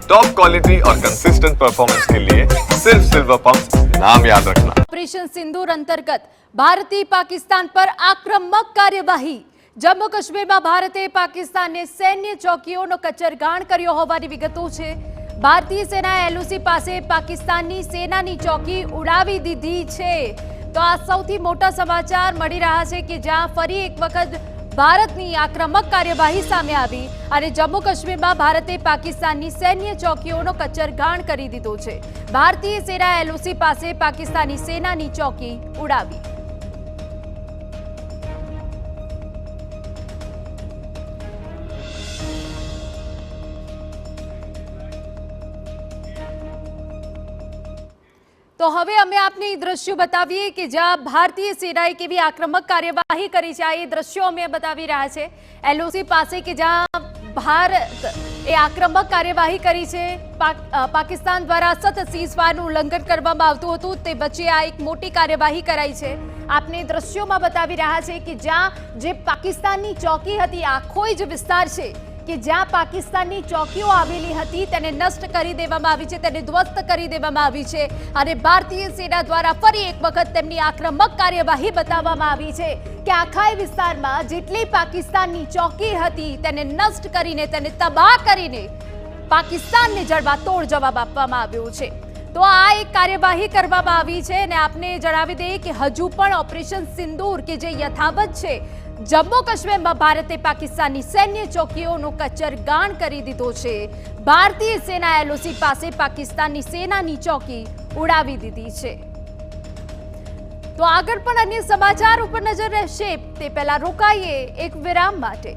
Top quality और consistent performance के लिए सिर्फ सिल्वर पंप नाम याद रखना। ऑपरेशन सिंदूर अंतर्गत भारतीय पाकिस्तान पर आक्रमक कार्यवाही। जम्मू काश्मीરમાં ભારતે પાકિસ્તાનને સૈન્ય ચોકીઓનો કચરગાણ કર્યો હોવાની વિગતો છે। ભારતીય સેનાએ એલઓસી પાસે પાકિસ્તાનની સેનાની ચોકી ઉડાવી દીધી છે। તો આ સૌથી મોટા સમાચાર મળી રહ્યા છે કે જ્યાં ફરી એક વખત ભારતની આક્રમક કાર્યવાહી સામે આવી અને જમ્મુ કાશ્મીરમાં ભારતે પાકિસ્તાનની સૈન્ય ચોકીઓનો કચરગાણ કરી દીધો છે। ભારતીય સેનાએ એલઓસી પાસે પાકિસ્તાની સેનાની ચોકી ઉડાવી। तो हवे अमे आपने दृश्यों बतावीए कि ज्यां भारतीय सेनाए केवी आक्रमक कार्यवाही करी छे। आ दृश्यों अमे बतावी रह्या छे एलओसी पासे कि ज्यां भारत ए आक्रमक कार्यवाही करी छे। पाकिस्तान द्वारा सतत सीज़फायरनुं उल्लंघन करवामां आवतुं हतुं ते वच्चे आ एक मोटी कार्यवाही कराई छे। आपने दृश्यों में बतावी रह्या छे कि ज्यां जे पाकिस्ताननी चौकी हती आखो ज विस्तार छे कि ज्यां पाकिस्ताननी चौकीओ आवेली हती तेने नष्ट करी देवामां आवी छे, तेने ध्वस्त करी देवामां आवी छे अने भारतीय सेना द्वारा फरी एक वखत तेमनी आक्रमक कार्यवाही बताववामां आवी छे कि आखा विस्तारमां जेटली पाकिस्ताननी चौकी हती तेने नष्ट करीने तेने तबाह करीने पाकिस्तानने जड़बातोड़ जवाब आपवामां आव्यो छे। तो आ एक कार्यवाही करवामां आवी छे अने आपने जणावी दઈએ કે હજુ પણ ઓપરેશન સિંદૂર કે જે યથાવત છે। जम्मू काश्मीर में भारते पाकिस्तानी सैन्य चौकीओनो कचरगाण करी दीधो छे। भारतीय सेना एलओसी पासे पाकिस्तानी सेनानी चौकी उड़ावी दीधी छे। तो आगळ पण अन्य समाचार पर नजर रहेशे ते पहेला रोकाईए एक विराम माटे।